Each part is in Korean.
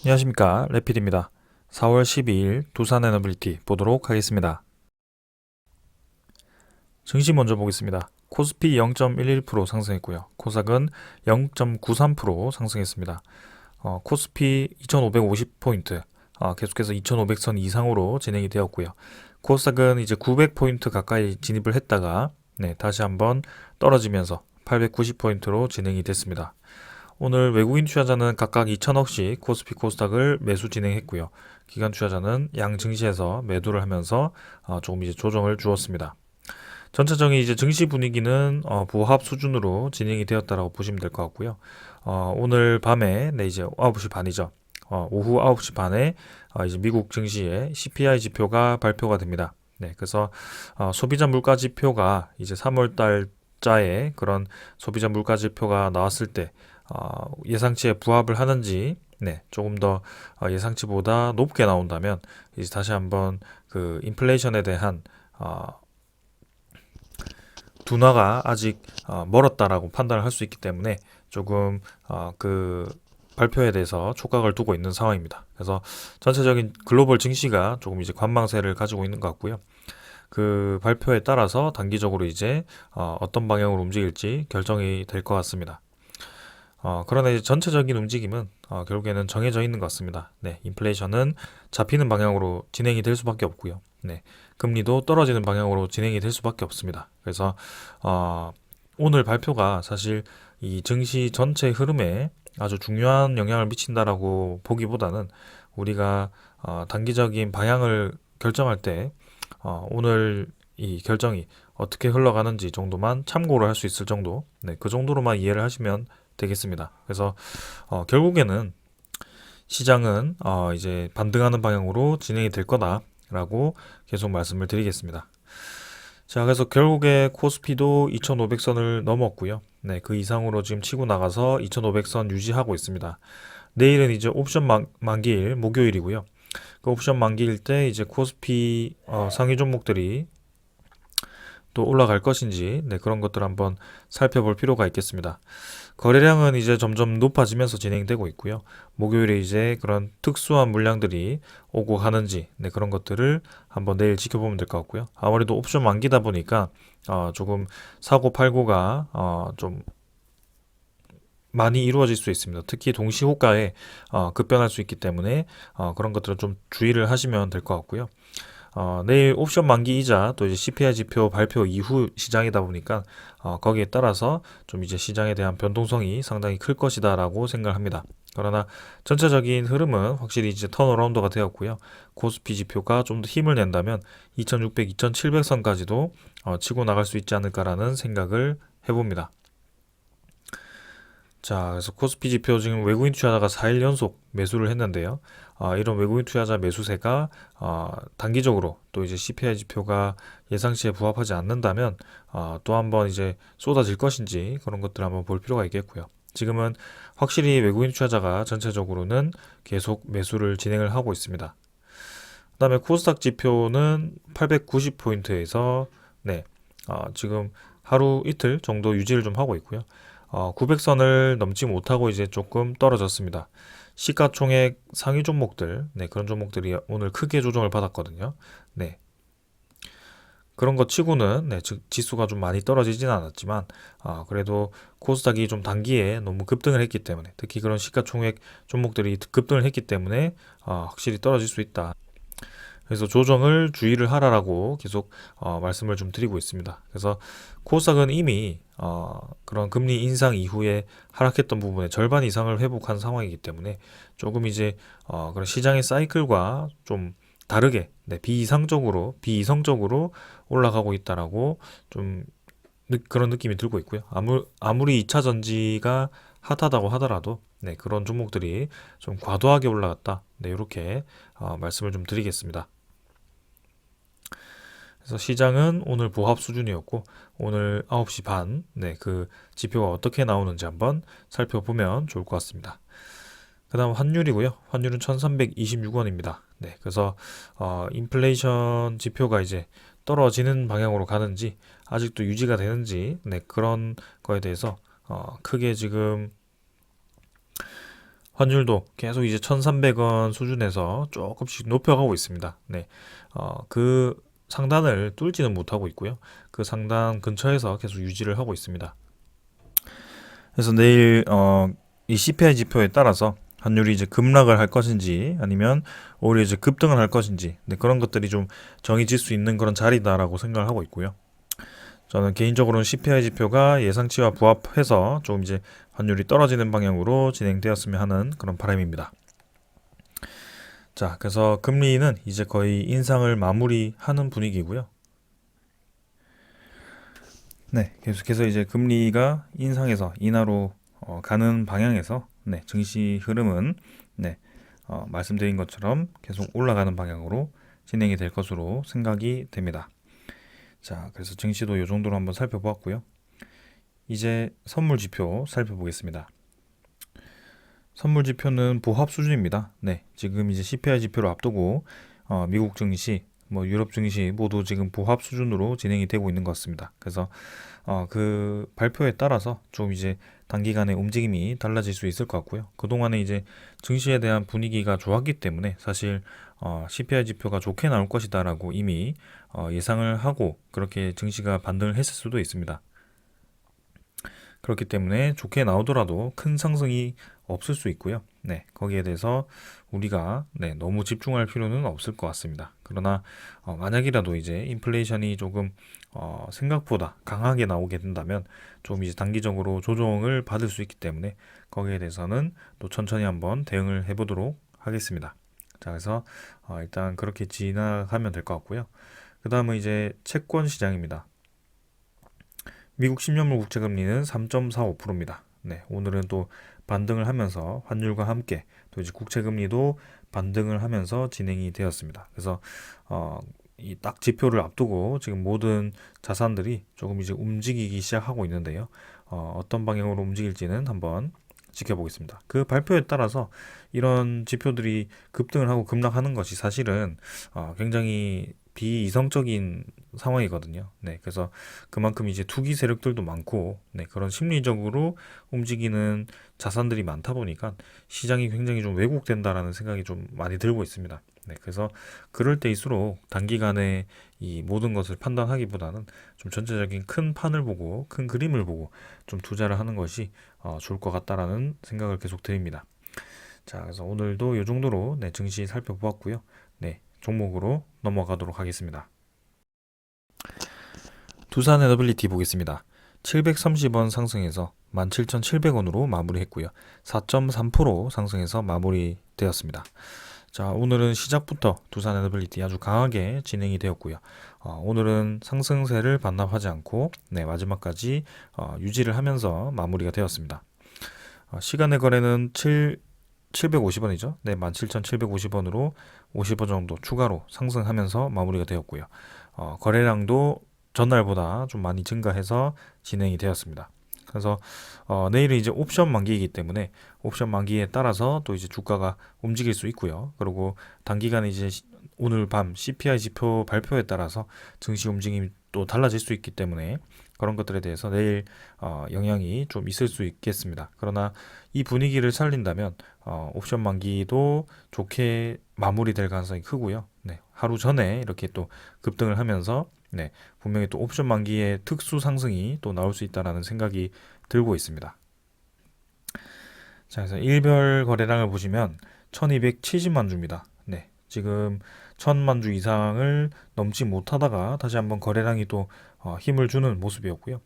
안녕하십니까, 레필입니다. 4월 12일 두산에너빌리티 보도록 하겠습니다. 증시 먼저 보겠습니다. 코스피 0.11% 상승했고요. 코스닥은 0.93% 상승했습니다. 코스피 2550포인트, 계속해서 2500선 이상으로 진행이 되었고요. 코스닥은 이제 900포인트 가까이 진입을 했다가 다시 한번 떨어지면서 890포인트로 진행이 됐습니다. 오늘 외국인 투자자는 각각 2천억씩 코스피 코스닥을 매수 진행했고요. 기관 투자자는 양 증시에서 매도를 하면서 조금 이제 조정을 주었습니다. 전체적인 이제 증시 분위기는 부합 수준으로 진행이 되었다라고 보시면 될 것 같고요. 오늘 밤에 이제 9시 반이죠. 오후 9시 반에 이제 미국 증시의 CPI 지표가 발표가 됩니다. 그래서 소비자 물가 지표가 이제 3월 달자에 그런 소비자 물가 지표가 나왔을 때 예상치에 부합을 하는지 조금 더 예상치보다 높게 나온다면 이제 다시 한번 그 인플레이션에 대한 둔화가 아직 멀었다라고 판단을 할 수 있기 때문에 조금 그 발표에 대해서 촉각을 두고 있는 상황입니다. 그래서 전체적인 글로벌 증시가 조금 이제 관망세를 가지고 있는 것 같고요. 그 발표에 따라서 단기적으로 이제 어떤 방향으로 움직일지 결정이 될 것 같습니다. 그러나 이제 전체적인 움직임은 결국에는 정해져 있는 것 같습니다. 인플레이션은 잡히는 방향으로 진행이 될 수밖에 없고요. 금리도 떨어지는 방향으로 진행이 될 수밖에 없습니다. 그래서 오늘 발표가 사실 이 증시 전체 흐름에 아주 중요한 영향을 미친다라고 보기보다는 우리가 단기적인 방향을 결정할 때 오늘 이 결정이 어떻게 흘러가는지 정도만 참고를 할 수 있을 정도, 그 정도로만 이해를 하시면 되겠습니다. 그래서 결국에는 시장은 이제 반등하는 방향으로 진행이 될 거다라고 계속 말씀을 드리겠습니다. 자, 그래서 결국에 코스피도 2500선을 넘었고요. 그 이상으로 지금 치고 나가서 2500선 유지하고 있습니다. 내일은 이제 옵션 만기일 목요일이고요. 그 옵션 만기일 때 이제 코스피 상위 종목들이 또 올라갈 것인지 그런 것들 한번 살펴볼 필요가 있겠습니다. 거래량은 이제 점점 높아지면서 진행되고 있고요. 목요일에 이제 그런 특수한 물량들이 오고 가는지 그런 것들을 한번 내일 지켜보면 될 것 같고요. 아무래도 옵션 만기다 보니까 조금 사고 팔고가 좀 많이 이루어질 수 있습니다. 특히 동시호가에 급변할 수 있기 때문에 그런 것들은 좀 주의를 하시면 될 것 같고요. 내일 옵션 만기이자 또 이제 CPI 지표 발표 이후 시장이다 보니까 거기에 따라서 좀 이제 시장에 대한 변동성이 상당히 클 것이다라고 생각합니다. 그러나 전체적인 흐름은 확실히 이제 턴어라운드가 되었고요. 코스피 지표가 좀 더 힘을 낸다면 2600, 2700선까지도 치고 나갈 수 있지 않을까라는 생각을 해봅니다. 자, 그래서 코스피 지표 지금 외국인 투자자가 4일 연속 매수를 했는데요. 이런 외국인 투자자 매수세가 단기적으로 또 이제 CPI 지표가 예상치에 부합하지 않는다면 또 한번 이제 쏟아질 것인지 그런 것들 한번 볼 필요가 있겠고요. 지금은 확실히 외국인 투자자가 전체적으로는 계속 매수를 진행을 하고 있습니다. 그다음에 코스닥 지표는 890포인트에서 지금 하루 이틀 정도 유지를 좀 하고 있고요. 900선을 넘지 못하고 이제 조금 떨어졌습니다. 시가총액 상위 종목들, 그런 종목들이 오늘 크게 조정을 받았거든요. 그런 것 치고는 지수가 좀 많이 떨어지진 않았지만 그래도 코스닥이 좀 단기에 너무 급등을 했기 때문에 특히 그런 시가총액 종목들이 급등을 했기 때문에 확실히 떨어질 수 있다. 그래서 조정을 주의를 하라라고 계속 말씀을 좀 드리고 있습니다. 그래서 코스닥은 이미 그런 금리 인상 이후에 하락했던 부분의 절반 이상을 회복한 상황이기 때문에 조금 이제 그런 시장의 사이클과 좀 다르게 비이성적으로 올라가고 있다라고 좀 그런 느낌이 들고 있고요. 아무리 2차 전지가 핫하다고 하더라도 그런 종목들이 좀 과도하게 올라갔다. 이렇게 말씀을 좀 드리겠습니다. 그래서 시장은 오늘 보합 수준이었고 오늘 9시 반 그 지표가 어떻게 나오는지 한번 살펴보면 좋을 것 같습니다. 그 다음 환율이고요. 환율은 1326원입니다. 그래서 인플레이션 지표가 이제 떨어지는 방향으로 가는지 아직도 유지가 되는지 그런 거에 대해서 크게 지금 환율도 계속 이제 1,300원 수준에서 조금씩 높여가고 있습니다. 네. 그 상단을 뚫지는 못하고 있고요. 그 상단 근처에서 계속 유지를 하고 있습니다. 그래서 내일 이 CPI 지표에 따라서 환율이 이제 급락을 할 것인지 아니면 오히려 이제 급등을 할 것인지, 네, 그런 것들이 좀 정해질 수 있는 그런 자리다라고 생각을 하고 있고요. 저는 개인적으로는 CPI 지표가 예상치와 부합해서 좀 이제 환율이 떨어지는 방향으로 진행되었으면 하는 그런 바람입니다. 자, 그래서 금리는 이제 거의 인상을 마무리하는 분위기고요. 네, 계속해서 이제 금리가 인상에서 인하로 가는 방향에서, 네, 증시 흐름은, 네, 말씀드린 것처럼 계속 올라가는 방향으로 진행이 될 것으로 생각이 됩니다. 자, 그래서 증시도 이 정도로 한번 살펴보았고요. 이제 선물 지표 살펴보겠습니다. 선물 지표는 보합 수준입니다. 네, 지금 이제 CPI 지표를 앞두고 미국 증시, 뭐 유럽 증시 모두 지금 보합 수준으로 진행이 되고 있는 것 같습니다. 그래서 그 발표에 따라서 좀 이제 단기간에 움직임이 달라질 수 있을 것 같고요. 그동안에 이제 증시에 대한 분위기가 좋았기 때문에 사실 CPI 지표가 좋게 나올 것이다라고 이미 예상을 하고 그렇게 증시가 반등을 했을 수도 있습니다. 그렇기 때문에 좋게 나오더라도 큰 상승이 없을 수 있고요. 네, 거기에 대해서 우리가 너무 집중할 필요는 없을 것 같습니다. 그러나 만약이라도 이제 인플레이션이 조금 생각보다 강하게 나오게 된다면 좀 이제 단기적으로 조정을 받을 수 있기 때문에 거기에 대해서는 또 천천히 한번 대응을 해보도록 하겠습니다. 자, 그래서 일단 그렇게 지나가면 될 것 같고요. 그 다음은 이제 채권 시장입니다. 미국 10년물 국채 금리는 3.45%입니다. 네, 오늘은 또 반등을 하면서 환율과 함께 또 이제 국채 금리도 반등을 하면서 진행이 되었습니다. 그래서 이 딱 지표를 앞두고 지금 모든 자산들이 조금 이제 움직이기 시작하고 있는데요. 어떤 방향으로 움직일지는 한번 지켜보겠습니다. 그 발표에 따라서 이런 지표들이 급등을 하고 급락하는 것이 사실은 굉장히 비이성적인 상황이거든요. 네, 그래서 그만큼 이제 투기 세력들도 많고, 네, 그런 심리적으로 움직이는 자산들이 많다 보니까 시장이 굉장히 좀 왜곡된다라는 생각이 좀 많이 들고 있습니다. 네, 그래서 그럴 때일수록 단기간에 이 모든 것을 판단하기보다는 좀 전체적인 큰 판을 보고 큰 그림을 보고 좀 투자를 하는 것이 좋을 것 같다라는 생각을 계속 드립니다. 자, 그래서 오늘도 이 정도로 증시 살펴보았고요. 네, 종목으로 넘어가도록 하겠습니다. 두산 에너빌리티 보겠습니다. 730원 상승해서 17,700원으로 마무리했고요. 4.3% 상승해서 마무리되었습니다. 자, 오늘은 시작부터 두산 에너빌리티 아주 강하게 진행이 되었고요. 오늘은 상승세를 반납하지 않고 마지막까지 유지를 하면서 마무리가 되었습니다. 시간의 거래는 750원이죠. 네, 17,750원으로 50원 정도 추가로 상승하면서 마무리가 되었고요. 거래량도 전날보다 좀 많이 증가해서 진행이 되었습니다. 그래서 내일은 이제 옵션 만기이기 때문에 옵션 만기에 따라서 또 이제 주가가 움직일 수 있고요. 그리고 단기간에 이제 오늘 밤 CPI 지표 발표에 따라서 증시 움직임이 또 달라질 수 있기 때문에 그런 것들에 대해서 내일 영향이 좀 있을 수 있겠습니다. 그러나 이 분위기를 살린다면 옵션 만기도 좋게 마무리될 가능성이 크고요. 네, 하루 전에 이렇게 또 급등을 하면서 분명히 또 옵션 만기의 특수 상승이 또 나올 수 있다라는 생각이 들고 있습니다. 자, 그래서 일별 거래량을 보시면 1270만 주입니다. 네, 지금 1000만 주 이상을 넘지 못하다가 다시 한번 거래량이 또 힘을 주는 모습이었고요.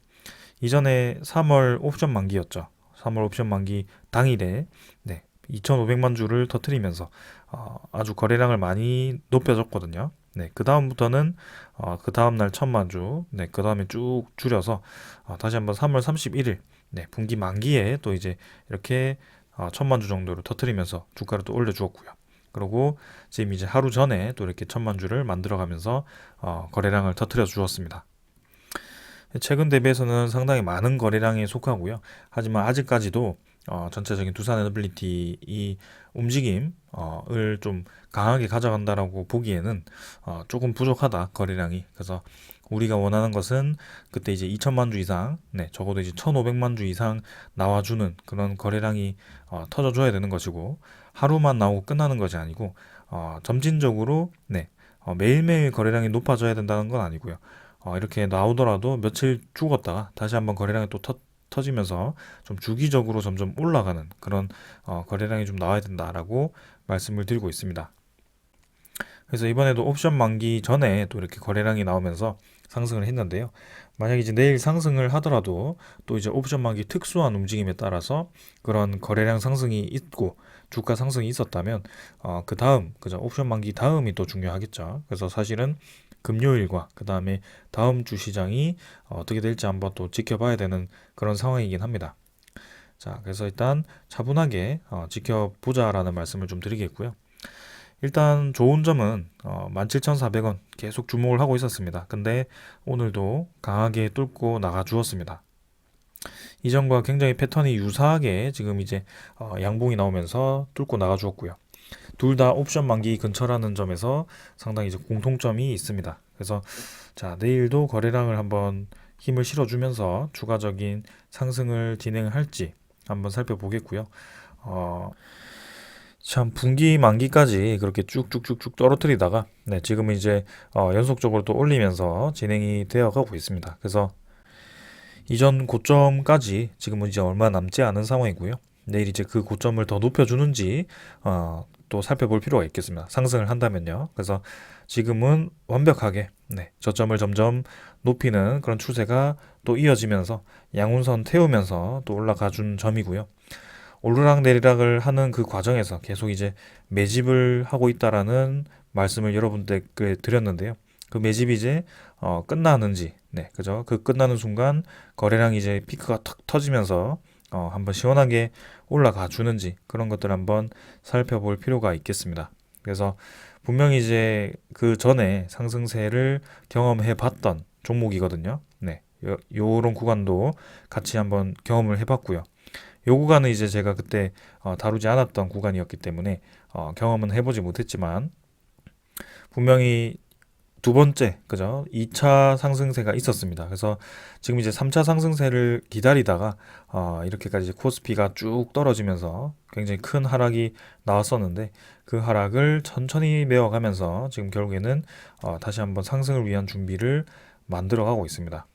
이전에 3월 옵션 만기였죠. 3월 옵션 만기 당일에 2,500만 주를 터트리면서 아주 거래량을 많이 높여줬거든요. 네, 그 다음부터는 그 다음날 1,000만 주, 그 다음에 쭉 줄여서 다시 한번 3월 31일 분기 만기에 또 이제 이렇게 1,000만 주 정도를 터트리면서 주가를 또 올려주었고요. 그리고 지금 이제 하루 전에 또 이렇게 1,000만 주를 만들어가면서 거래량을 터트려 주었습니다. 최근 대비해서는 상당히 많은 거래량에 속하고요. 하지만 아직까지도 전체적인 두산 에너빌리티 이 움직임을 좀 강하게 가져간다라고 보기에는 조금 부족하다, 거래량이. 그래서 우리가 원하는 것은 그때 이제 2천만 주 이상, 적어도 이제 1,500만 주 이상 나와주는 그런 거래량이 터져줘야 되는 것이고, 하루만 나오고 끝나는 것이 아니고 점진적으로 매일매일 거래량이 높아져야 된다는 건 아니고요. 이렇게 나오더라도 며칠 죽었다가 다시 한번 거래량이 또 터지면서 좀 주기적으로 점점 올라가는 그런 거래량이 좀 나와야 된다라고 말씀을 드리고 있습니다. 그래서 이번에도 옵션 만기 전에 또 이렇게 거래량이 나오면서 상승을 했는데요. 만약 이제 내일 상승을 하더라도 또 이제 옵션 만기 특수한 움직임에 따라서 그런 거래량 상승이 있고 주가 상승이 있었다면 그 다음 그죠 옵션 만기 다음이 또 중요하겠죠. 그래서 사실은 금요일과 그 다음에 다음 주 시장이 어떻게 될지 한번 또 지켜봐야 되는 그런 상황이긴 합니다. 자, 그래서 일단 차분하게 지켜보자라는 말씀을 좀 드리겠고요. 일단 좋은 점은 17,400원 계속 주목을 하고 있었습니다. 근데 오늘도 강하게 뚫고 나가 주었습니다. 이전과 굉장히 패턴이 유사하게 지금 이제 양봉이 나오면서 뚫고 나가 주었고요. 둘 다 옵션 만기 근처라는 점에서 상당히 이제 공통점이 있습니다. 그래서 자, 내일도 거래량을 한번 힘을 실어주면서 추가적인 상승을 진행할지 한번 살펴보겠고요. 참 분기 만기까지 그렇게 쭉쭉쭉쭉 떨어뜨리다가 지금 이제 연속적으로 또 올리면서 진행이 되어 가고 있습니다. 그래서 이전 고점까지 지금은 이제 얼마 남지 않은 상황이고요. 내일 이제 그 고점을 더 높여주는지 또 살펴볼 필요가 있겠습니다. 상승을 한다면요. 그래서 지금은 완벽하게 저점을 점점 높이는 그런 추세가 또 이어지면서 양운선 태우면서 또 올라가 준 점이고요. 오르락 내리락을 하는 그 과정에서 계속 이제 매집을 하고 있다라는 말씀을 여러분들께 드렸는데요. 그 매집이 이제 끝나는지, 그죠? 그 끝나는 순간 거래량이 이제 피크가 탁 터지면서 한번 시원하게 올라가 주는지 그런 것들 한번 살펴볼 필요가 있겠습니다. 그래서 분명히 이제 그 전에 상승세를 경험해 봤던 종목이거든요. 요런 구간도 같이 한번 경험을 해 봤고요. 요 구간은 이제 제가 그때 다루지 않았던 구간이었기 때문에 경험은 해보지 못했지만 분명히 두 번째, 그죠? 2차 상승세가 있었습니다. 그래서 지금 이제 3차 상승세를 기다리다가 이렇게까지 코스피가 쭉 떨어지면서 굉장히 큰 하락이 나왔었는데 그 하락을 천천히 메워가면서 지금 결국에는 다시 한번 상승을 위한 준비를 만들어가고 있습니다.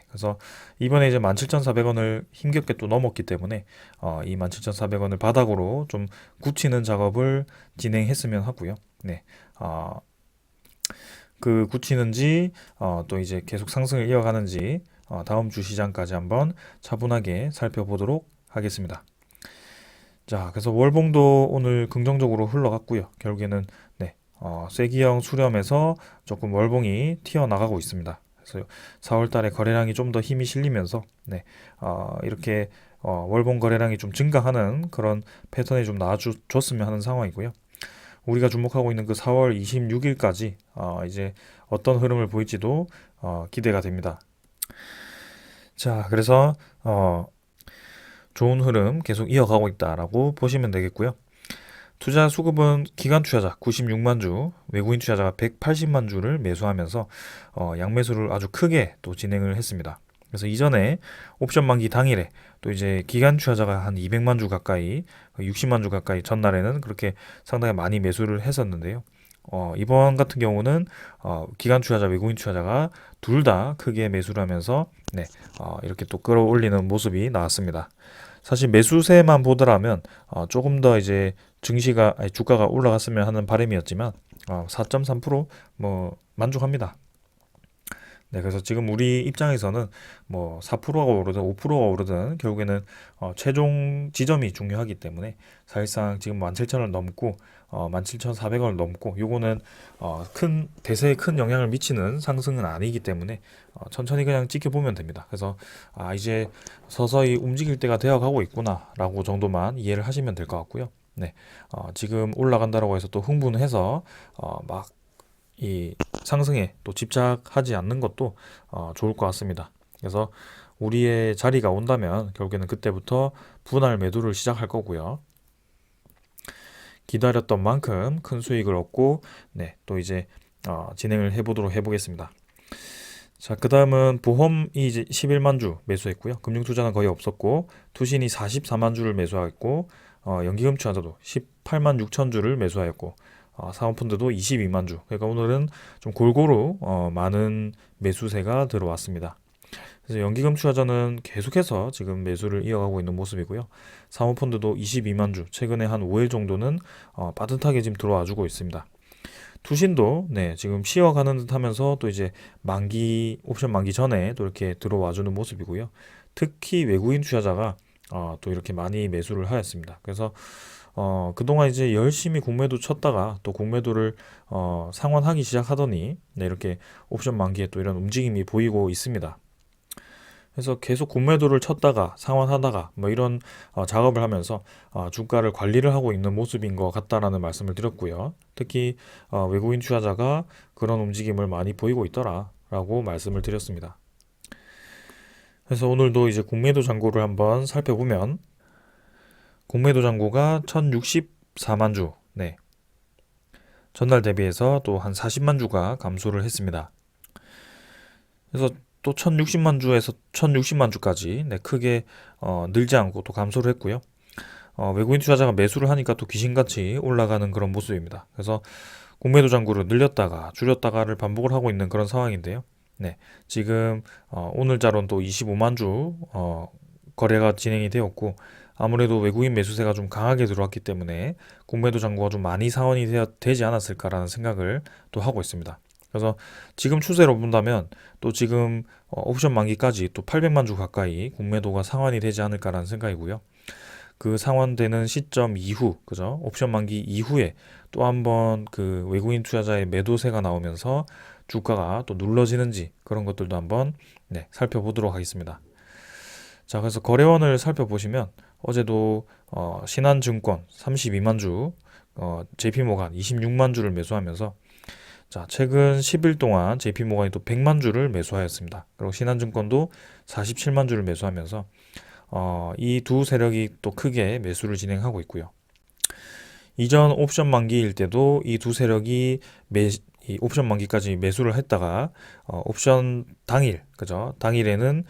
그래서 이번에 이제 17,400원을 힘겹게 또 넘었기 때문에 이 17,400원을 바닥으로 좀 굳히는 작업을 진행했으면 하고요. 그 굳히는지 또 이제 계속 상승을 이어가는지 다음 주 시장까지 한번 차분하게 살펴보도록 하겠습니다. 자, 그래서 월봉도 오늘 긍정적으로 흘러갔고요. 결국에는 쐐기형 수렴에서 조금 월봉이 튀어나가고 있습니다. 그래서 4월 달에 거래량이 좀 더 힘이 실리면서 이렇게 월봉 거래량이 좀 증가하는 그런 패턴이 좀 나와줬으면 하는 상황이고요. 우리가 주목하고 있는 그 4월 26일까지 이제 어떤 흐름을 보일지도 기대가 됩니다. 자, 그래서 좋은 흐름 계속 이어가고 있다라고 보시면 되겠고요. 투자 수급은 기관 투자자 96만 주, 외국인 투자자가 180만 주를 매수하면서 양매수를 아주 크게 또 진행을 했습니다. 그래서 이전에 옵션 만기 당일에 또 이제 기관 투자자가 한 200만 주 가까이, 60만 주 가까이 전날에는 그렇게 상당히 많이 매수를 했었는데요. 이번 같은 경우는 기관 투자자, 외국인 투자자가 둘 다 크게 매수를 하면서 이렇게 또 끌어올리는 모습이 나왔습니다. 사실 매수세만 보더라면 조금 더 이제 주가가 올라갔으면 하는 바람이었지만 4.3% 만족합니다. 그래서 지금 우리 입장에서는 4%가 오르든 5%가 오르든 결국에는 최종 지점이 중요하기 때문에 사실상 지금 17,000원 넘고 17,400원을 넘고 요거는 대세에 큰 영향을 미치는 상승은 아니기 때문에 천천히 그냥 지켜보면 됩니다. 그래서 이제 서서히 움직일 때가 되어 가고 있구나 라고 정도만 이해를 하시면 될 것 같고요. 지금 올라간다라고 해서 또 흥분해서 막 이 상승에 또 집착하지 않는 것도 좋을 것 같습니다. 그래서 우리의 자리가 온다면 결국에는 그때부터 분할 매도를 시작할 거고요. 기다렸던 만큼 큰 수익을 얻고 또 이제 진행을 해보겠습니다. 자, 그 다음은 보험이 이제 11만 주 매수했고요. 금융투자는 거의 없었고, 투신이 44만 주를 매수했고, 연기금 투자자도 18만 6천 주를 매수하였고, 사모펀드도 22만 주. 그러니까 오늘은 좀 골고루 많은 매수세가 들어왔습니다. 그래서 연기금 투자자는 계속해서 지금 매수를 이어가고 있는 모습이고요. 사모펀드도 22만 주, 최근에 한 5일 정도는 빠듯하게 지금 들어와주고 있습니다. 투신도 네, 지금 쉬어가는 듯 하면서 또 이제 옵션 만기 전에 또 이렇게 들어와주는 모습이고요. 특히 외국인 투자자가 또 이렇게 많이 매수를 하였습니다. 그래서 그동안 이제 열심히 공매도 쳤다가 또 공매도를 상환하기 시작하더니 네, 이렇게 옵션 만기에 또 이런 움직임이 보이고 있습니다. 그래서 계속 공매도를 쳤다가 상환하다가 뭐 이런 작업을 하면서 주가를 관리를 하고 있는 모습인 것 같다라는 말씀을 드렸고요. 특히 외국인 투자자가 그런 움직임을 많이 보이고 있더라라고 말씀을 드렸습니다. 그래서 오늘도 이제 공매도 잔고를 한번 살펴보면 공매도 잔고가 1064만 주, 네. 전날 대비해서 또 한 40만 주가 감소를 했습니다. 그래서 또 1060만 주에서 1060만 주까지 네, 크게 늘지 않고 또 감소를 했고요. 외국인 투자자가 매수를 하니까 또 귀신같이 올라가는 그런 모습입니다. 그래서 공매도 잔고를 늘렸다가 줄였다가를 반복을 하고 있는 그런 상황인데요. 네, 지금 오늘자로는 또 25만 주 거래가 진행이 되었고 아무래도 외국인 매수세가 좀 강하게 들어왔기 때문에 공매도 잔고가 좀 많이 상환이 되지 않았을까라는 생각을 또 하고 있습니다. 그래서 지금 추세로 본다면 또 지금 옵션 만기까지 또 800만 주 가까이 공매도가 상환이 되지 않을까라는 생각이고요. 그 상환되는 시점 이후, 그죠? 옵션 만기 이후에 또 한번 그 외국인 투자자의 매도세가 나오면서 주가가 또 눌러지는지 그런 것들도 한번 네, 살펴보도록 하겠습니다. 자, 그래서 거래원을 살펴보시면 어제도 신한증권 32만 주, JP모간 26만 주를 매수하면서 자, 최근 10일 동안 JP모간이 또 100만 주를 매수하였습니다. 그리고 신한증권도 47만 주를 매수하면서 이 두 세력이 또 크게 매수를 진행하고 있고요. 이전 옵션 만기일 때도 이 두 세력이 이 옵션 만기까지 매수를 했다가 옵션 당일, 그죠? 당일에는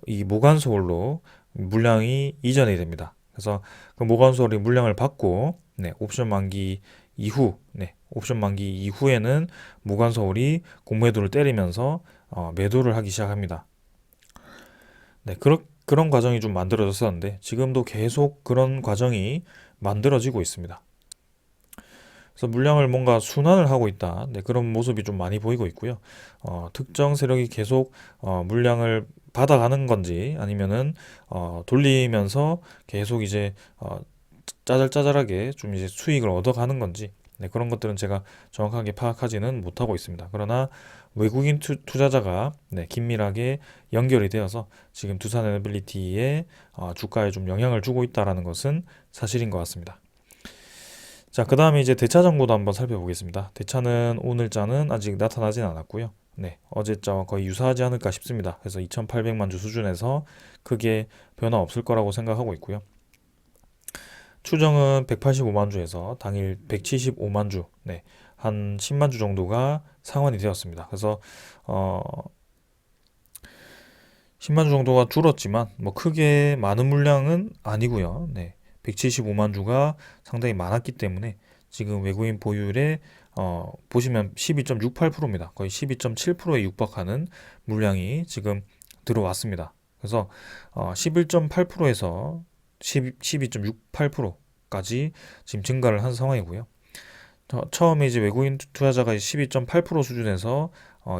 이 모간소홀로 물량이 이전이 됩니다. 그래서 그 모간소홀이 물량을 받고 네, 옵션 만기 이후, 네, 옵션 만기 이후에는 무관서울이 공매도를 때리면서 매도를 하기 시작합니다. 네, 그런 과정이 좀 만들어졌었는데 지금도 계속 그런 과정이 만들어지고 있습니다. 그래서 물량을 뭔가 순환을 하고 있다. 네, 그런 모습이 좀 많이 보이고 있고요. 특정 세력이 계속 물량을 받아가는 건지 아니면은 돌리면서 계속 이제 짜잘짜잘하게 좀 이제 수익을 얻어가는 건지 네, 그런 것들은 제가 정확하게 파악하지는 못하고 있습니다. 그러나 외국인 투자자가 네, 긴밀하게 연결이 되어서 지금 두산에너빌리티의 주가에 좀 영향을 주고 있다는 것은 사실인 것 같습니다. 자, 그 다음에 이제 대차정보도 한번 살펴보겠습니다. 대차는 오늘자는 아직 나타나진 않았고요. 네, 어제자와 거의 유사하지 않을까 싶습니다. 그래서 2,800만 주 수준에서 크게 변화 없을 거라고 생각하고 있고요. 추정은 185만 주에서 당일 175만 주, 네, 한 10만 주 정도가 상환이 되었습니다. 그래서 10만 주 정도가 줄었지만 뭐 크게 많은 물량은 아니고요. 네, 175만 주가 상당히 많았기 때문에 지금 외국인 보유율에 보시면 12.68%입니다. 거의 12.7%에 육박하는 물량이 지금 들어왔습니다. 그래서 11.8%에서 12.68%까지 지금 증가를 한 상황이고요. 처음에 이제 외국인 투자자가 12.8% 수준에서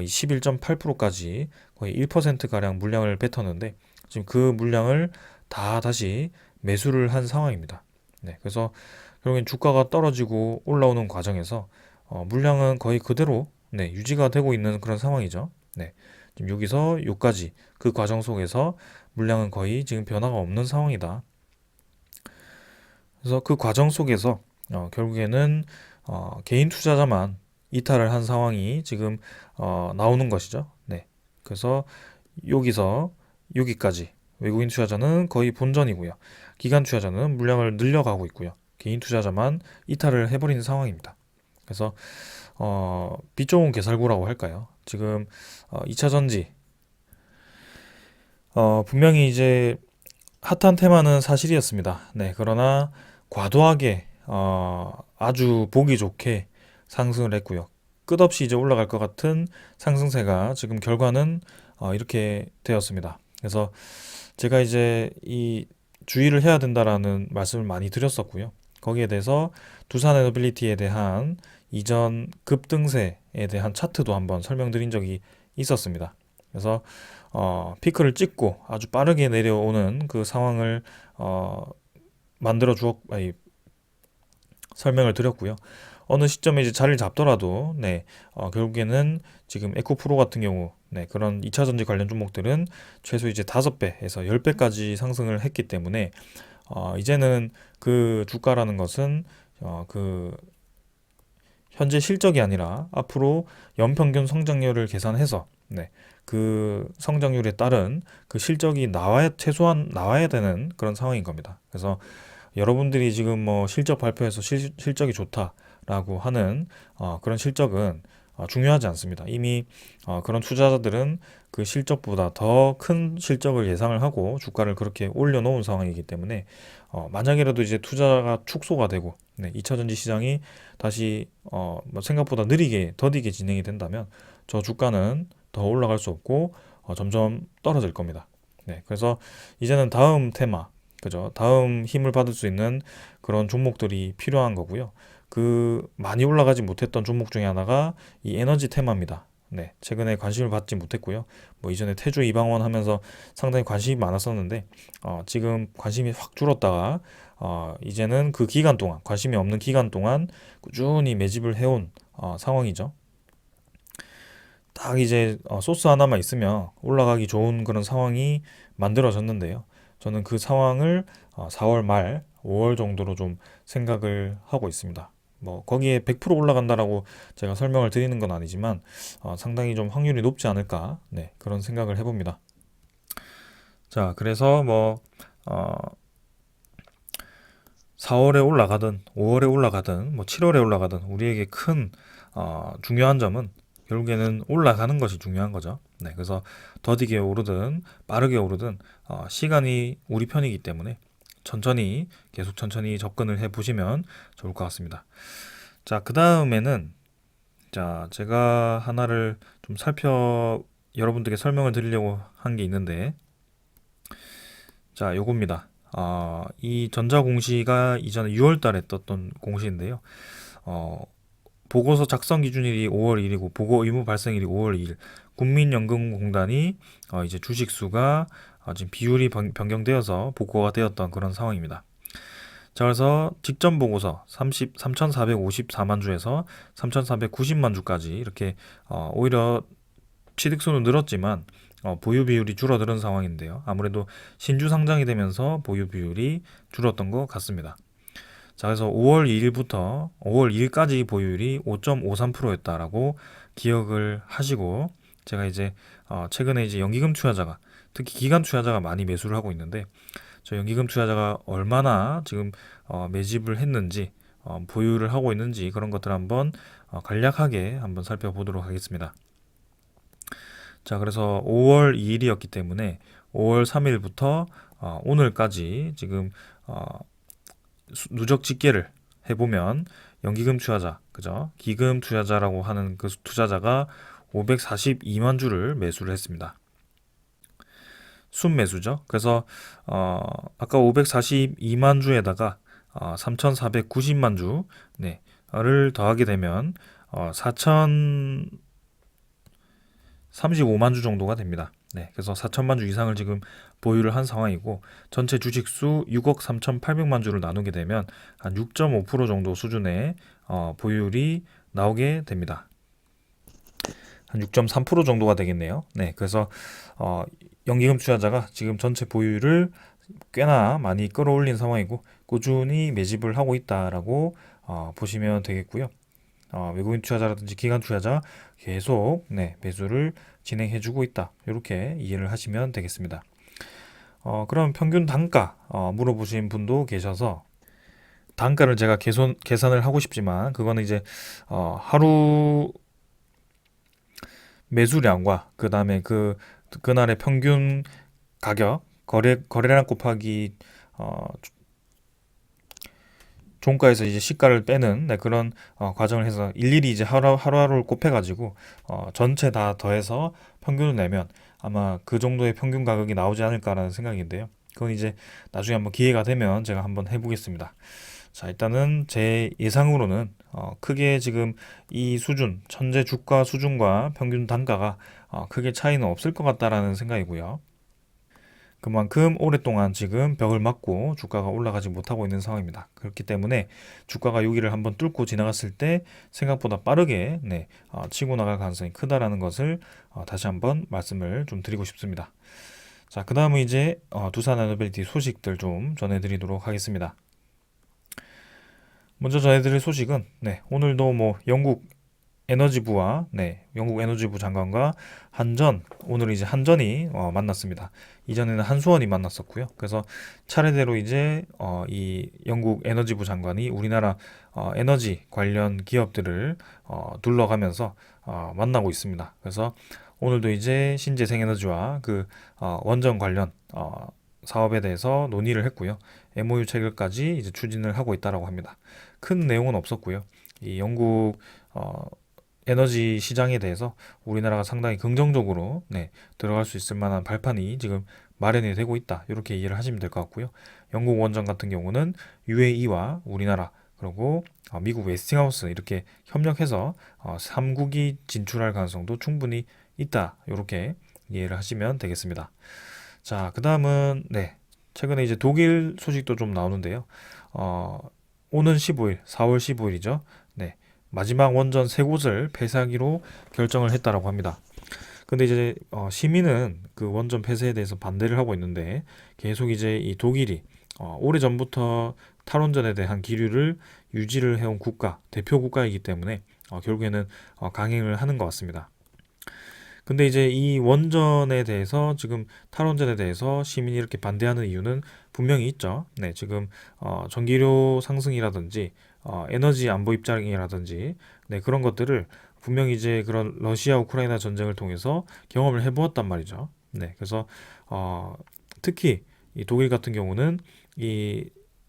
이 11.8%까지 거의 1%가량 물량을 뱉었는데 지금 그 물량을 다 다시 매수를 한 상황입니다. 네, 그래서 결국엔 주가가 떨어지고 올라오는 과정에서 물량은 거의 그대로 네, 유지가 되고 있는 그런 상황이죠. 네, 지금 여기서 여기까지 그 과정 속에서 물량은 거의 지금 변화가 없는 상황이다. 그래서 그 과정 속에서 결국에는 개인 투자자만 이탈을 한 상황이 지금 나오는 것이죠. 네. 그래서 여기서 여기까지 외국인 투자자는 거의 본전이고요. 기관 투자자는 물량을 늘려가고 있고요. 개인 투자자만 이탈을 해버리는 상황입니다. 그래서 빛 좋은 개살구라고 할까요? 지금 2차 전지 분명히 이제 핫한 테마는 사실이었습니다. 네, 그러나 과도하게 아주 보기 좋게 상승을 했고요. 끝없이 이제 올라갈 것 같은 상승세가 지금 결과는 이렇게 되었습니다. 그래서 제가 이제 이 주의를 해야 된다라는 말씀을 많이 드렸었고요. 거기에 대해서 두산 에너빌리티에 대한 이전 급등세에 대한 차트도 한번 설명드린 적이 있었습니다. 그래서 피크를 찍고 아주 빠르게 내려오는 그 상황을 만들어 주었, 아니, 설명을 드렸고요. 어느 시점에 이제 자리를 잡더라도, 네, 결국에는 지금 에코프로 같은 경우, 네, 그런 2차 전지 관련 종목들은 최소 이제 5배에서 10배까지 상승을 했기 때문에, 이제는 그 주가라는 것은, 그, 현재 실적이 아니라 앞으로 연평균 성장률을 계산해서, 네, 그 성장률에 따른 그 실적이 최소한 나와야 되는 그런 상황인 겁니다. 그래서 여러분들이 지금 뭐 실적 발표해서 실적이 좋다라고 하는 그런 실적은 중요하지 않습니다. 이미 그런 투자자들은 그 실적보다 더 큰 실적을 예상을 하고 주가를 그렇게 올려놓은 상황이기 때문에 만약이라도 이제 투자가 축소가 되고, 네, 2차 전지 시장이 다시 뭐 생각보다 느리게 더디게 진행이 된다면 저 주가는 더 올라갈 수 없고 점점 떨어질 겁니다. 네, 그래서 이제는 다음 테마, 그죠? 다음 힘을 받을 수 있는 그런 종목들이 필요한 거고요. 그 많이 올라가지 못했던 종목 중에 하나가 이 에너지 테마입니다. 네, 최근에 관심을 받지 못했고요. 뭐 이전에 태조 이방원 하면서 상당히 관심이 많았었는데 지금 관심이 확 줄었다가 이제는 그 기간 동안 관심이 없는 기간 동안 꾸준히 매집을 해온 상황이죠. 딱 이제 소스 하나만 있으면 올라가기 좋은 그런 상황이 만들어졌는데요. 저는 그 상황을 4월 말, 5월 정도로 좀 생각을 하고 있습니다. 뭐 거기에 100% 올라간다라고 제가 설명을 드리는 건 아니지만 상당히 좀 확률이 높지 않을까, 네, 그런 생각을 해봅니다. 자, 그래서 뭐 4월에 올라가든 5월에 올라가든 뭐 7월에 올라가든 우리에게 큰 중요한 점은 결국에는 올라가는 것이 중요한 거죠. 네, 그래서 더디게 오르든 빠르게 오르든 시간이 우리 편이기 때문에 천천히 계속 천천히 접근을 해 보시면 좋을 것 같습니다. 자, 그 다음에는 자, 제가 하나를 좀 여러분들께 설명을 드리려고 한 게 있는데, 자, 요겁니다. 이 전자공시가 이전에 6월 달에 떴던 공시인데요. 어, 보고서 작성 기준일이 5월 1일이고 보고 의무 발생일이 5월 2일. 국민연금공단이 이제 주식 수가 지금 비율이 변경되어서 보고가 되었던 그런 상황입니다. 자, 그래서 직전 보고서 3,454만 주에서 3,490만 주까지 이렇게 오히려 취득수는 늘었지만 보유 비율이 줄어드는 상황인데요. 아무래도 신주 상장이 되면서 보유 비율이 줄었던 것 같습니다. 자, 그래서 5월 2일부터 5월 2일까지 보유율이 5.53%였다라고 기억을 하시고, 제가 이제 최근에 이제 연기금 투자자가, 특히 기간 투자자가 많이 매수를 하고 있는데, 저 연기금 투자자가 얼마나 지금 매집을 했는지, 보유를 하고 있는지 그런 것들 한번 간략하게 한번 살펴보도록 하겠습니다. 자, 그래서 5월 2일이었기 때문에 5월 3일부터 오늘까지 지금 누적 집계를 해보면 연기금 투자자, 그죠? 기금 투자자라고 하는 그 투자자가 542만 주를 매수를 했습니다. 순매수죠. 그래서 아까 542만 주에다가 3,490만 주, 네,를 더하게 되면 4,035만 주 정도가 됩니다. 네, 그래서 4천만 주 이상을 지금 보유를 한 상황이고, 전체 주식수 6억 3,800만 주를 나누게 되면 한 6.5% 정도 수준의 보유율이 나오게 됩니다. 한 6.3% 정도가 되겠네요. 네, 그래서 연기금 투자자가 지금 전체 보유율을 꽤나 많이 끌어올린 상황이고 꾸준히 매집을 하고 있다라고 보시면 되겠고요. 외국인 투자자라든지 기관 투자자 계속, 네, 매수를 진행해주고 있다. 이렇게 이해를 하시면 되겠습니다. 그럼 평균 단가 물어보신 분도 계셔서 단가를 제가 계산을 하고 싶지만 그거는 이제 하루 매수량과 그 다음에 그날의 평균 가격 거래량 곱하기 종가에서 이제 시가를 빼는 그런 과정을 해서 일일이 이제 하루하루를 곱해가지고 전체 다 더해서 평균을 내면 아마 그 정도의 평균 가격이 나오지 않을까라는 생각인데요. 그건 이제 나중에 한번 기회가 되면 제가 한번 해보겠습니다. 자, 일단은 제 예상으로는 크게 지금 이 수준, 현재 주가 수준과 평균 단가가 크게 차이는 없을 것 같다라는 생각이고요. 그만큼 오랫동안 지금 벽을 맞고 주가가 올라가지 못하고 있는 상황입니다. 그렇기 때문에 주가가 여기를 한번 뚫고 지나갔을 때 생각보다 빠르게 치고 나갈 가능성이 크다라는 것을 다시 한번 말씀을 좀 드리고 싶습니다. 자, 그 다음은 이제 두산 에너빌리티 소식들 좀 전해드리도록 하겠습니다. 먼저 전해드릴 소식은 오늘도 뭐 영국 에너지부 장관과 오늘 이제 한전이 만났습니다. 이전에는 한수원이 만났었고요. 그래서 차례대로 이제 이 영국 에너지부 장관이 우리나라 에너지 관련 기업들을 둘러가면서 만나고 있습니다. 그래서 오늘도 이제 신재생에너지와 그 원전 관련 사업에 대해서 논의를 했고요. MOU 체결까지 이제 추진을 하고 있다라고 합니다. 큰 내용은 없었고요. 이 영국 에너지 시장에 대해서 우리나라가 상당히 긍정적으로 들어갈 수 있을 만한 발판이 지금 마련이 되고 있다. 이렇게 이해를 하시면 될 것 같고요. 영국 원전 같은 경우는 UAE와 우리나라 그리고 미국 웨스팅하우스 이렇게 협력해서 3국이 진출할 가능성도 충분히 있다. 이렇게 이해를 하시면 되겠습니다. 자, 그 다음은 최근에 이제 독일 소식도 좀 나오는데요. 오는 15일, 4월 15일이죠. 마지막 원전 세 곳을 폐쇄하기로 결정을 했다라고 합니다. 근데 이제 시민은 그 원전 폐쇄에 대해서 반대를 하고 있는데 계속 이제 이 독일이 오래전부터 탈원전에 대한 기류를 유지를 해온 대표 국가이기 때문에 결국에는 강행을 하는 것 같습니다. 근데 이제 이 원전에 대해서 지금 탈원전에 대해서 시민이 이렇게 반대하는 이유는 분명히 있죠. 지금 전기료 상승이라든지 에너지 안보 입장이라든지 그런 것들을 분명히 이제 그런 러시아 우크라이나 전쟁을 통해서 경험을 해보았단 말이죠. 그래서 특히 이 독일 같은 경우는 이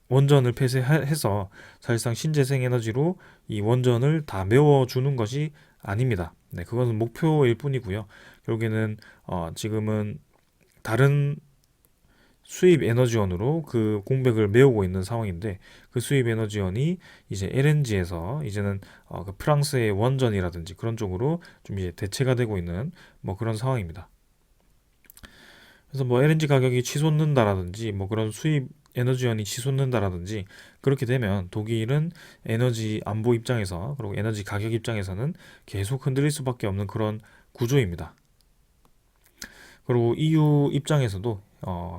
원전을 폐쇄해서 사실상 신재생 에너지로 이 원전을 다 메워주는 것이 아닙니다. 그것은 목표일 뿐이고요. 결국에는 지금은 다른 수입 에너지원으로 그 공백을 메우고 있는 상황인데 그 수입 에너지원이 이제 LNG에서 이제는 그 프랑스의 원전이라든지 그런 쪽으로 좀 이제 대체가 되고 있는 뭐 그런 상황입니다. 그래서 뭐 LNG 가격이 치솟는다라든지 뭐 그런 수입 에너지원이 치솟는다라든지 그렇게 되면 독일은 에너지 안보 입장에서 그리고 에너지 가격 입장에서는 계속 흔들릴 수밖에 없는 그런 구조입니다. 그리고 EU 입장에서도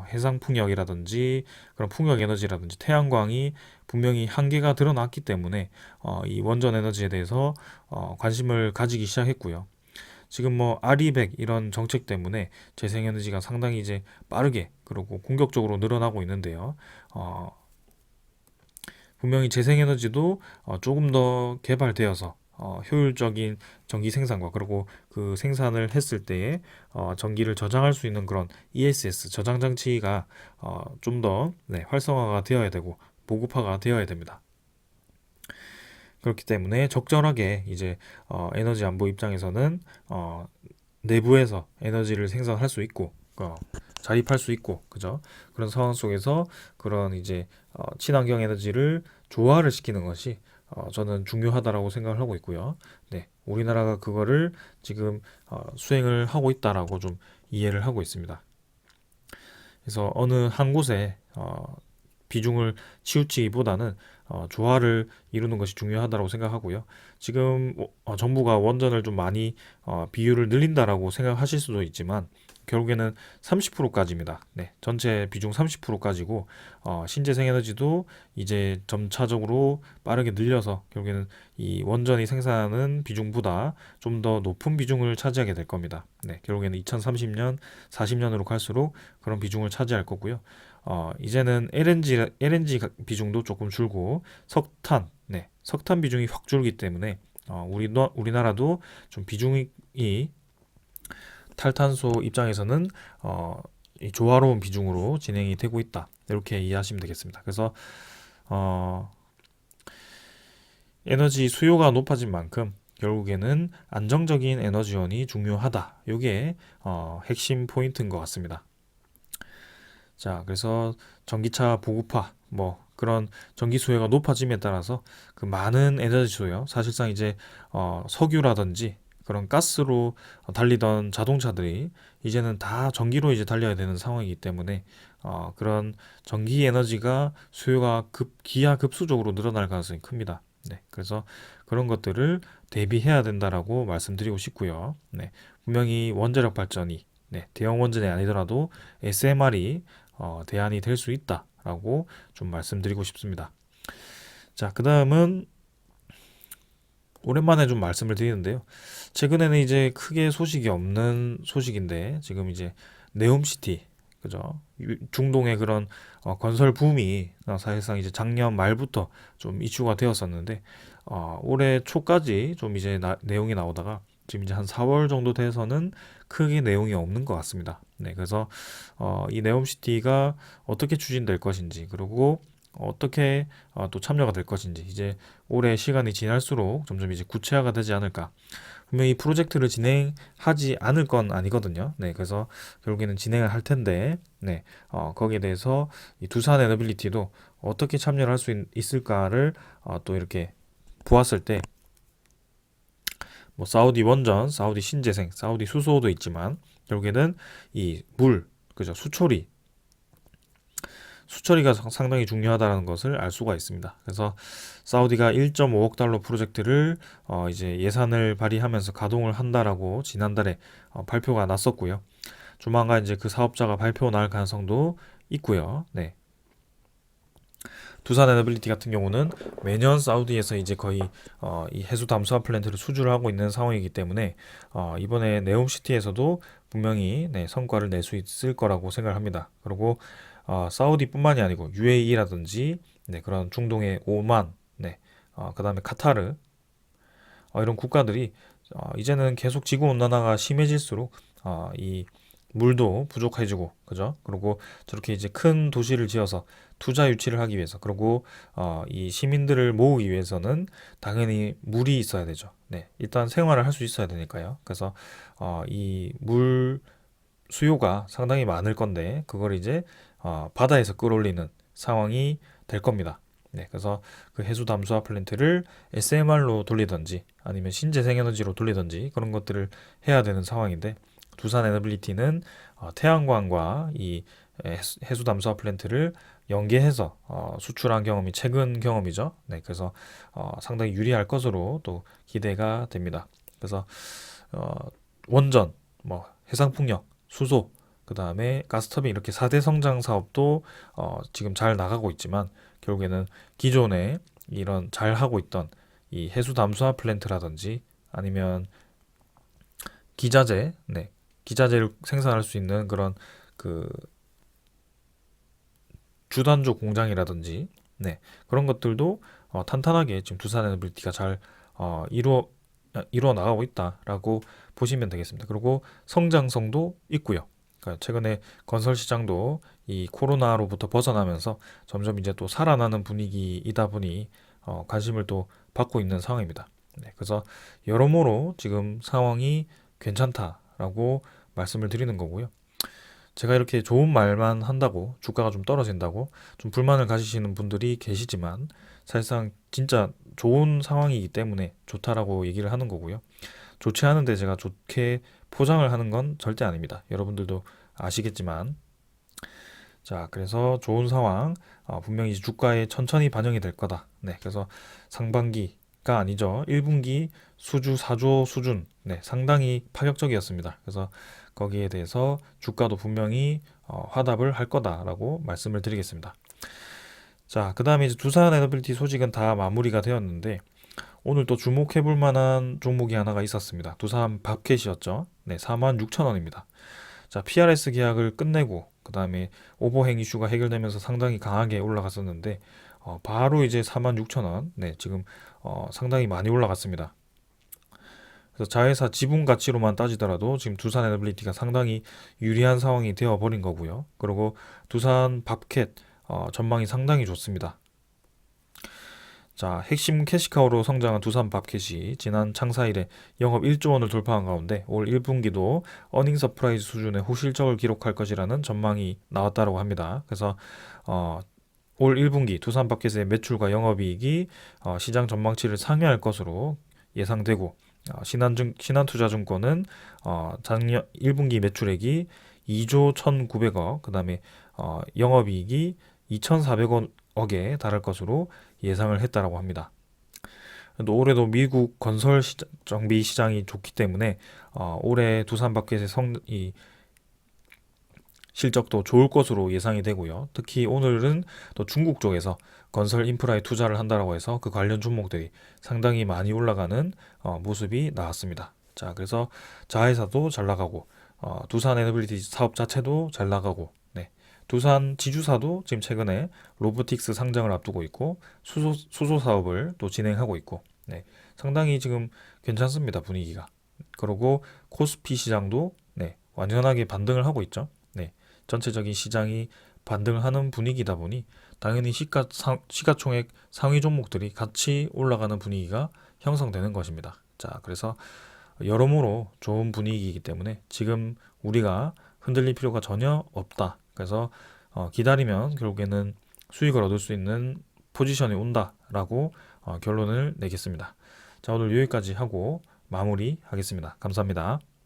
해상 풍력이라든지 그런 풍력 에너지라든지 태양광이 분명히 한계가 드러났기 때문에 이 원전 에너지에 대해서 관심을 가지기 시작했고요. 지금 뭐 RE100 이런 정책 때문에 재생에너지가 상당히 이제 빠르게 그리고 공격적으로 늘어나고 있는데요. 분명히 재생에너지도 조금 더 개발되어서 효율적인 전기 생산과 그리고 그 생산을 했을 때에 전기를 저장할 수 있는 그런 ESS 저장 장치가 좀 더 활성화가 되어야 되고 보급화가 되어야 됩니다. 그렇기 때문에 적절하게 이제 에너지 안보 입장에서는 내부에서 에너지를 생산할 수 있고 자립할 수 있고 그죠? 그런 상황 속에서 그런 이제 친환경 에너지를 조화를 시키는 것이 저는 중요하다라고 생각을 하고 있고요. 우리나라가 그거를 지금 수행을 하고 있다라고 좀 이해를 하고 있습니다. 그래서 어느 한 곳에 비중을 치우치기보다는 조화를 이루는 것이 중요하다고 생각하고요. 지금 정부가 원전을 좀 많이 비율을 늘린다라고 생각하실 수도 있지만 결국에는 30%까지입니다. 전체 비중 30%까지고 신재생 에너지도 이제 점차적으로 빠르게 늘려서 결국에는 이 원전이 생산하는 비중보다 좀 더 높은 비중을 차지하게 될 겁니다. 결국에는 2030년, 40년으로 갈수록 그런 비중을 차지할 거고요. 이제는 LNG 비중도 조금 줄고 석탄 비중이 확 줄기 때문에 우리나라도 좀 비중이 탈탄소 입장에서는 이 조화로운 비중으로 진행이 되고 있다. 이렇게 이해하시면 되겠습니다. 그래서 어, 에너지 수요가 높아진 만큼 결국에는 안정적인 에너지원이 중요하다. 이게 핵심 포인트인 것 같습니다. 자, 그래서 전기차 보급화, 뭐 그런 전기 수요가 높아짐에 따라서 그 많은 에너지 수요, 사실상 이제 석유라든지 그런 가스로 달리던 자동차들이 이제는 다 전기로 이제 달려야 되는 상황이기 때문에 그런 전기 에너지가 수요가 기하급수적으로 늘어날 가능성이 큽니다. 네, 그래서 그런 것들을 대비해야 된다라고 말씀드리고 싶고요. 네, 분명히 원자력 발전이 대형 원전이 아니더라도 SMR이 대안이 될 수 있다라고 좀 말씀드리고 싶습니다. 자, 그 다음은 오랜만에 좀 말씀을 드리는데요. 최근에는 이제 크게 소식이 없는 소식인데 지금 이제 네옴시티, 그죠? 중동의 그런 건설 붐이 사실상 이제 작년 말부터 좀 이슈가 되었었는데 올해 초까지 좀 이제 내용이 나오다가 지금 이제 한 4월 정도 돼서는 크게 내용이 없는 것 같습니다. 네, 그래서 이 네옴시티가 어떻게 추진될 것인지, 그리고 어떻게 또 참여가 될 것인지, 이제 올해 시간이 지날수록 점점 이제 구체화가 되지 않을까. 분명히 이 프로젝트를 진행하지 않을 건 아니거든요. 네, 그래서 결국에는 진행을 할 텐데, 네, 거기에 대해서 이 두산 에너빌리티도 어떻게 참여를 할 수 있을까를 또 이렇게 보았을 때, 뭐 사우디 원전, 사우디 신재생, 사우디 수소도 있지만 결국에는 이 물, 그죠? 수처리가 상당히 중요하다는 것을 알 수가 있습니다. 그래서 사우디가 1.5억 달러 프로젝트를 이제 예산을 발휘하면서 가동을 한다라고 지난달에 발표가 났었고요. 조만간 이제 그 사업자가 발표 날 가능성도 있고요. 네. 두산 에너빌리티 같은 경우는 매년 사우디에서 이제 거의 이 해수 담수화 플랜트를 수주를 하고 있는 상황이기 때문에 이번에 네옴시티에서도 분명히 성과를 낼 수 있을 거라고 생각합니다. 그리고 사우디뿐만이 아니고 UAE라든지 그런 중동의 오만, 그다음에 카타르 이런 국가들이 이제는 계속 지구 온난화가 심해질수록 이 물도 부족해지고, 그죠? 그리고 저렇게 이제 큰 도시를 지어서 투자 유치를 하기 위해서, 그리고 이 시민들을 모으기 위해서는 당연히 물이 있어야 되죠. 네, 일단 생활을 할 수 있어야 되니까요. 그래서 이 물 수요가 상당히 많을 건데 그걸 이제 바다에서 끌어올리는 상황이 될 겁니다. 네, 그래서 그 해수 담수화 플랜트를 SMR로 돌리든지 아니면 신재생 에너지로 돌리든지 그런 것들을 해야 되는 상황인데 두산 에너빌리티는 태양광과 이 해수 담수화 플랜트를 연계해서 수출한 경험이 최근 경험이죠. 네, 그래서 상당히 유리할 것으로 또 기대가 됩니다. 그래서 어, 원전, 뭐 해상풍력, 수소, 그 다음에 가스터빈 이렇게 4대 성장 사업도 지금 잘 나가고 있지만 결국에는 기존에 이런 잘 하고 있던 이 해수 담수화 플랜트라든지 아니면 기자재, 기자재를 생산할 수 있는 그런 그 주단조 공장이라든지 그런 것들도 탄탄하게 지금 두산 에너빌리티가 잘 이루어 나가고 있다라고 보시면 되겠습니다. 그리고 성장성도 있고요. 그러니까 최근에 건설 시장도 이 코로나로부터 벗어나면서 점점 이제 또 살아나는 분위기이다 보니 관심을 또 받고 있는 상황입니다. 네, 그래서 여러모로 지금 상황이 괜찮다라고 말씀을 드리는 거고요. 제가 이렇게 좋은 말만 한다고 주가가 좀 떨어진다고 좀 불만을 가지시는 분들이 계시지만 사실상 진짜 좋은 상황이기 때문에 좋다라고 얘기를 하는 거고요. 좋지 않은데 제가 좋게 포장을 하는 건 절대 아닙니다. 여러분들도 아시겠지만. 자, 그래서 좋은 상황, 분명히 주가에 천천히 반영이 될 거다. 네, 그래서 상반기가 아니죠. 1분기 수주 4조 수준, 상당히 파격적이었습니다. 그래서 거기에 대해서 주가도 분명히 화답을 할 거다라고 말씀을 드리겠습니다. 자, 그 다음에 이제 두산 에너빌리티 소식은 다 마무리가 되었는데 오늘 또 주목해 볼 만한 종목이 하나가 있었습니다. 두산 밥켓이었죠. 네, 46,000원입니다. 자, PRS 계약을 끝내고 그 다음에 오버행 이슈가 해결되면서 상당히 강하게 올라갔었는데 바로 이제 46,000원. 네, 지금 상당히 많이 올라갔습니다. 그래서 자회사 지분 가치로만 따지더라도 지금 두산 에너빌리티가 상당히 유리한 상황이 되어 버린 거고요. 그리고 두산 밥캣 전망이 상당히 좋습니다. 자, 핵심 캐시카우로 성장한 두산 밥캣이 지난 창사 이래 영업 1조 원을 돌파한 가운데 올 1분기도 어닝 서프라이즈 수준의 호실적을 기록할 것이라는 전망이 나왔다고 합니다. 그래서 올 1분기 두산 밥캣의 매출과 영업이익이 시장 전망치를 상회할 것으로 예상되고 신한투자증권은 작년 1분기 매출액이 2조 1,900억, 그다음에 영업이익이 2,400억에 달할 것으로 예상을 했다라고 합니다. 또 올해도 미국 건설 정비 시장이 좋기 때문에 올해 두산 밥켓의 이 실적도 좋을 것으로 예상이 되고요. 특히 오늘은 또 중국 쪽에서 건설 인프라에 투자를 한다라고 해서 그 관련 종목들이 상당히 많이 올라가는 모습이 나왔습니다. 자, 그래서 자회사도 잘 나가고 두산 에너빌리티 사업 자체도 잘 나가고, 네. 두산 지주사도 지금 최근에 로보틱스 상장을 앞두고 있고 수소 사업을 또 진행하고 있고, 네. 상당히 지금 괜찮습니다, 분위기가. 그리고 코스피 시장도 네, 완전하게 반등을 하고 있죠. 네. 전체적인 시장이 반등을 하는 분위기다 보니 당연히 시가총액 상위 종목들이 같이 올라가는 분위기가 형성되는 것입니다. 자, 그래서 여러모로 좋은 분위기이기 때문에 지금 우리가 흔들릴 필요가 전혀 없다. 그래서 기다리면 결국에는 수익을 얻을 수 있는 포지션이 온다라고 결론을 내겠습니다. 자, 오늘 여기까지 하고 마무리하겠습니다. 감사합니다.